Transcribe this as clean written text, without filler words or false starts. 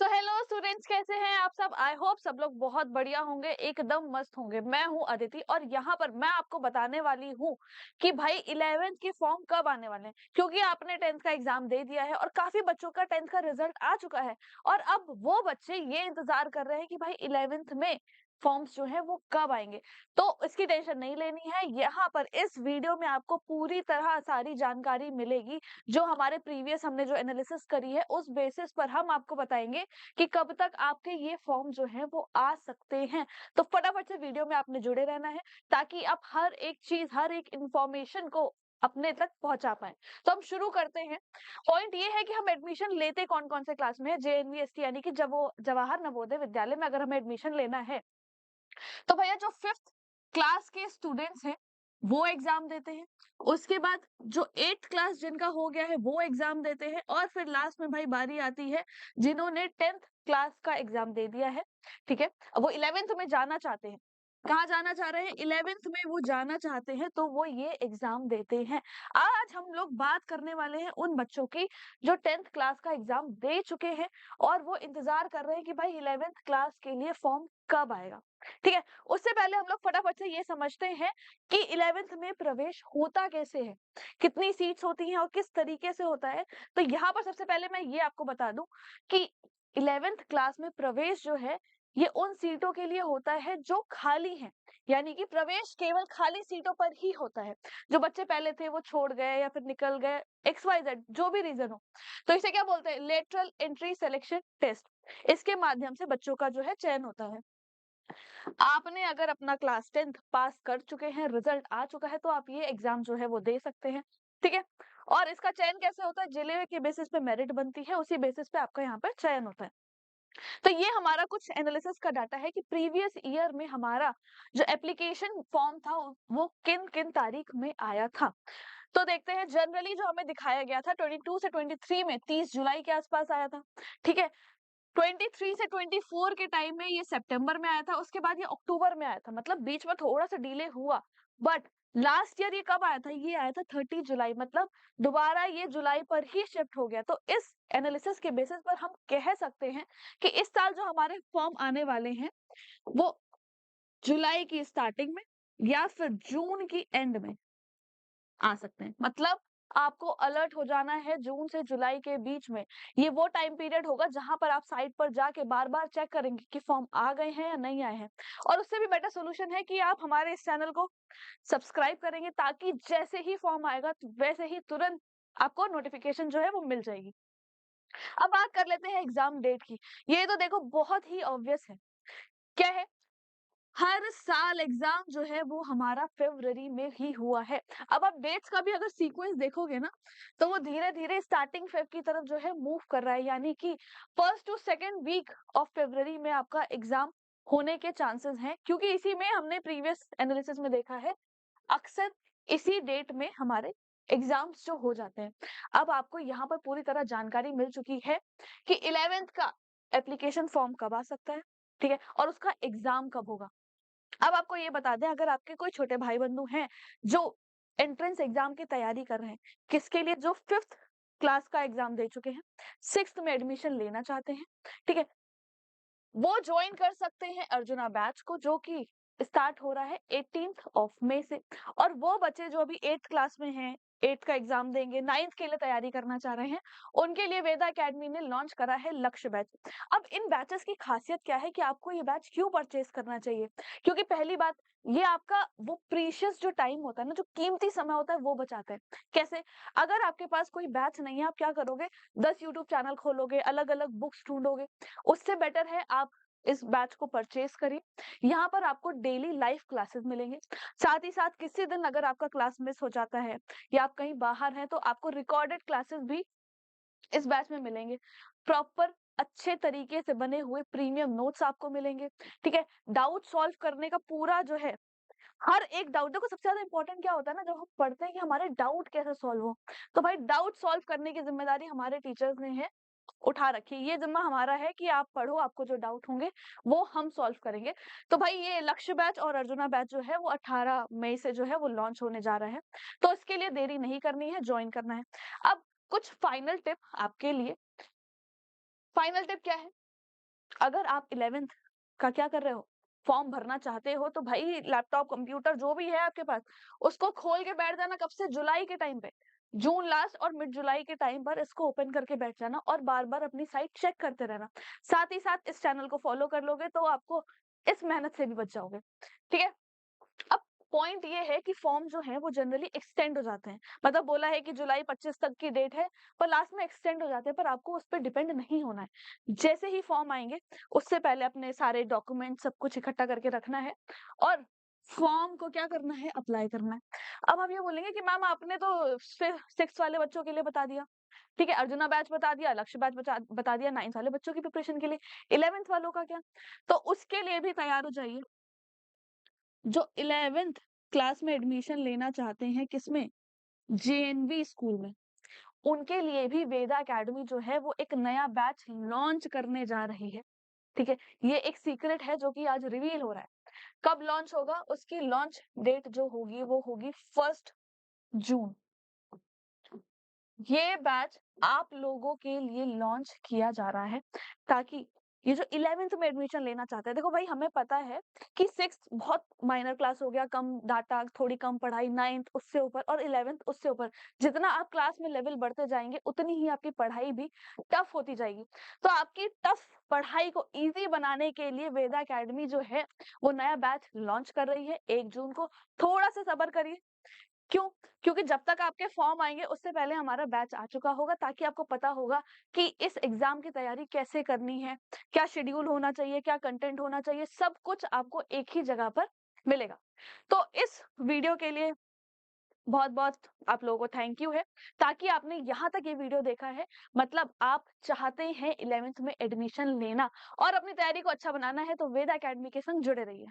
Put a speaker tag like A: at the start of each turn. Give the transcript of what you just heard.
A: So hello students, कैसे हैं आप सब। आई होप सब लोग बहुत बढ़िया होंगे, एकदम मस्त होंगे। मैं हूं अदिति और यहाँ पर मैं आपको बताने वाली हूँ कि भाई 11th के फॉर्म कब आने वाले हैं, क्योंकि आपने 10th का एग्जाम दे दिया है और काफी बच्चों का 10th का रिजल्ट आ चुका है। और अब वो बच्चे ये इंतजार कर रहे हैं कि भाई 11th में फॉर्म्स जो है वो कब आएंगे। तो इसकी टेंशन नहीं लेनी है, यहाँ पर इस वीडियो में आपको पूरी तरह सारी जानकारी मिलेगी। जो हमारे प्रीवियस हमने जो एनालिसिस करी है उस बेसिस पर हम आपको बताएंगे कि कब तक आपके ये फॉर्म जो है वो आ सकते हैं। तो फटाफट से वीडियो में आपने जुड़े रहना है ताकि आप हर एक चीज, हर एक इंफॉर्मेशन को अपने तक पहुंचा पाए। तो हम शुरू करते हैं। पॉइंट ये है कि हम एडमिशन लेते कौन कौन से क्लास में है, जेएनवीएसटी यानी कि जब वो जवाहर नवोदय विद्यालय में अगर हमें एडमिशन लेना है तो भैया जो 5th क्लास के स्टूडेंट्स हैं वो एग्जाम देते हैं। उसके बाद जो 8th क्लास जिनका हो गया है वो एग्जाम देते हैं और फिर लास्ट में भाई बारी आती है जिन्होंने 10th क्लास का एग्जाम दे दिया है। ठीक है, अब वो 11th में जाना चाहते हैं। कहाँ जाना चाह रहे हैं? 11th में वो जाना चाहते हैं तो वो ये एग्जाम देते हैं। आज हम लोग बात करने वाले हैं उन बच्चों की जो 10th क्लास का एग्जाम दे चुके हैं और वो इंतजार कर रहे हैं कि भाई 11th क्लास के लिए फॉर्म कब आएगा। ठीक है, उससे पहले हम लोग फटाफट से ये समझते हैं कि 11th में प्रवेश होता कैसे है, कितनी सीट्स होती हैं और किस तरीके से होता है। तो यहाँ पर सबसे पहले मैं ये आपको बता दूं कि 11th क्लास में प्रवेश जो है ये उन सीटों के लिए होता है जो खाली हैं, यानी कि प्रवेश केवल खाली सीटों पर ही होता है। जो बच्चे पहले थे वो छोड़ गए या फिर निकल गए, XYZ जो भी रीजन हो, तो इसे क्या बोलते हैं? Lateral entry selection test. इसके माध्यम से बच्चों का जो है चयन होता है। आपने अगर अपना क्लास 10th पास कर चुके हैं, रिजल्ट आ चुका है, तो आप ये एग्जाम जो है वो दे सकते हैं। ठीक है, और इसका चयन कैसे होता है? जिले के बेसिस पे मेरिट बनती है, उसी बेसिस पे आपका यहाँ पे चयन होता है। तो ये हमारा कुछ एनालिसिस का डाटा है कि प्रीवियस ईयर में हमारा जो एप्लीकेशन फॉर्म था वो किन किन तारीख में आया था। तो देखते हैं, जनरली जो हमें दिखाया गया था 22 से 23 में 30 जुलाई के आसपास आया था। ठीक है, 23 से 24 के टाइम में ये सितंबर में आया था, उसके बाद ये अक्टूबर में आया था, मतलब बीच में थोड़ा सा डिले हुआ। बट लास्ट ईयर ये कब आया था? ये आया था 30 जुलाई, मतलब दोबारा ये जुलाई पर ही शिफ्ट हो गया। तो इस एनालिसिस के बेसिस पर हम कह सकते हैं कि इस साल जो हमारे फॉर्म आने वाले हैं वो जुलाई की स्टार्टिंग में या फिर जून की एंड में आ सकते हैं। मतलब आपको अलर्ट हो जाना है जून से जुलाई के बीच में। ये वो टाइम पीरियड होगा जहां पर आप साइट पर जाके बार बार चेक करेंगे कि फॉर्म आ गए हैं या नहीं आए हैं। और उससे भी बेटर सोल्यूशन है कि आप हमारे इस चैनल को सब्सक्राइब करेंगे ताकि जैसे ही फॉर्म आएगा तो वैसे ही तुरंत आपको नोटिफिकेशन जो है वो मिल जाएगी। अब बात कर लेते हैं एग्जाम डेट की। ये तो देखो बहुत ही ऑब्वियस है। क्या है? हर साल एग्जाम जो है वो हमारा फरवरी में ही हुआ है। अब आप डेट्स का भी अगर सीक्वेंस देखोगे ना तो वो धीरे धीरे स्टार्टिंग फेब की तरफ जो है मूव कर रहा है, यानी कि first to second week of फरवरी में आपका एग्जाम होने के चांसेस हैं, क्योंकि इसी में हमने प्रीवियस एनालिसिस में देखा है अक्सर इसी डेट में हमारे एग्जाम्स जो हो जाते हैं। अब आपको यहाँ पर पूरी तरह जानकारी मिल चुकी है कि 11th का एप्लीकेशन फॉर्म कब आ सकता है, ठीक है, और उसका एग्जाम कब होगा। अब आपको ये बता दें, अगर आपके कोई छोटे भाई बंधु हैं जो एंट्रेंस एग्जाम की तैयारी कर रहे हैं, किसके लिए? जो 5th क्लास का एग्जाम दे चुके हैं, 6th में एडमिशन लेना चाहते हैं, ठीक है, वो ज्वाइन कर सकते हैं अर्जुना बैच को, जो कि स्टार्ट हो रहा है 18th ऑफ मई से। और वो बच्चे जो अभी 8th क्लास में हैं, 8th का एग्जाम देंगे, 9th के लिए तैयारी करना चाह रहे हैं, उनके लिए वेदा एकेडमी ने लॉन्च करा है लक्ष्य बैच। अब इन बैचेस की खासियत क्या है कि आपको ये बैच क्यों परचेज करना चाहिए? क्योंकि पहली बात, ये आपका वो प्रीशियस जो टाइम होता है ना, जो कीमती समय होता है, वो बचाता है। कैसे? अगर आपके पास कोई बैच नहीं है, आप क्या करोगे? 10 यूट्यूब चैनल खोलोगे, अलग अलग बुक्स ढूंढोगे। उससे बेटर है आप इस बैच को परचेज करिए। यहाँ पर आपको डेली लाइव क्लासेस मिलेंगे। साथ ही साथ किसी दिन अगर आपका क्लास मिस हो जाता है या आप कहीं बाहर हैं तो आपको रिकॉर्डेड क्लासेस भी इस बैच में मिलेंगे। प्रॉपर अच्छे तरीके से बने हुए प्रीमियम नोट्स आपको मिलेंगे। ठीक है, डाउट सॉल्व करने का पूरा जो है, हर एक डाउट, देखो सबसे ज्यादा इंपॉर्टेंट क्या होता है ना, जब हम पढ़ते हैं कि हमारे डाउट कैसे सॉल्व हो, तो भाई डाउट सॉल्व करने की जिम्मेदारी हमारे टीचर्स ने है उठा रखी है। ये जिम्मा हमारा है कि आप पढ़ो, आपको जो डाउट होंगे वो हम सॉल्व करेंगे। तो भाई ये लक्ष्य बैच और अर्जुना बैच जो है वो 18 मई से जो है वो लॉन्च होने जा रहा है। तो इसके लिए देरी नहीं करनी है, ज्वाइन करना है। अब कुछ फाइनल टिप आपके लिए। फाइनल टिप क्या है? अगर आप 11th का क्या कर रहे हो, फॉर्म भरना चाहते हो तो भाई लैपटॉप, कंप्यूटर जो भी है आपके पास, उसको खोल के बैठ जाना। कब से? जुलाई के टाइम पे। जून लास्ट और मिड जुलाई के टाइम पर इसको ओपन करके बैठ जाना और बार-बार अपनी साइट चेक करते रहना। साथ ही साथ इस चैनल को फॉलो कर लोगे तो आपको इस मेहनत से भी बच जाओगे। ठीक है? अब पॉइंट ये है कि फॉर्म जो है वो जनरली एक्सटेंड हो जाते हैं। मतलब बोला है कि जुलाई 25 तक की डेट है, पर लास्ट में एक्सटेंड हो जाते हैं, पर आपको उस पे डिपेंड नहीं होना है। जैसे ही फॉर्म आएँगे, उससे पहले अपने सारे डॉक्यूमेंट सब कुछ इकट्ठा करके रखना है और फॉर्म को क्या करना है, अप्लाई करना है। अब आप ये बोलेंगे कि मैम आपने तो फिर 6th वाले बच्चों के लिए बता दिया, ठीक है, अर्जुना बैच बता दिया, लक्ष्य बैच बता दिया 9th वाले बच्चों की प्रिपरेशन के लिए, 11th वालों का क्या? तो उसके लिए भी तैयार हो जाइए। जो 11th क्लास में एडमिशन लेना चाहते हैं किसमें? जेएनवी स्कूल में, उनके लिए भी वेदा अकेडमी जो है वो एक नया बैच लॉन्च करने जा रही है। ठीक है? ये एक सीक्रेट है जो कि आज रिवील हो रहा है। कब लॉन्च होगा? उसकी लॉन्च डेट जो होगी वो होगी 1st जून। ये बैच आप लोगों के लिए लॉन्च किया जा रहा है ताकि ये जो 11th में एडमिशन लेना चाहते हैं, देखो भाई हमें पता है कि 6th बहुत माइनर क्लास हो गया, कम डाटा, थोड़ी कम पढ़ाई, 9th उससे ऊपर और 11th उससे ऊपर। जितना आप क्लास में लेवल बढ़ते जाएंगे उतनी ही आपकी पढ़ाई भी टफ होती जाएगी। तो आपकी टफ पढ़ाई को इजी बनाने के लिए वेदा अकेडमी जो है वो नया बैच लॉन्च कर रही है 1 जून को। थोड़ा सा सब्र करिए। क्यों? क्योंकि जब तक आपके फॉर्म आएँगे उससे पहले हमारा बैच आ चुका होगा ताकि आपको पता होगा कि इस एग्ज़ाम की तैयारी कैसे करनी है, क्या शेड्यूल होना चाहिए, क्या कंटेंट होना चाहिए, सब कुछ आपको एक ही जगह पर मिलेगा। तो इस वीडियो के लिए बहुत-बहुत आप लोगों को थैंक यू है, ताकि आपने यहाँ तक ये वीडियो देखा है, मतलब आप चाहते हैं 11th में एडमिशन लेना और अपनी तैयारी को अच्छा बनाना है तो वेदा अकेडमी के संग जुड़े रहिए।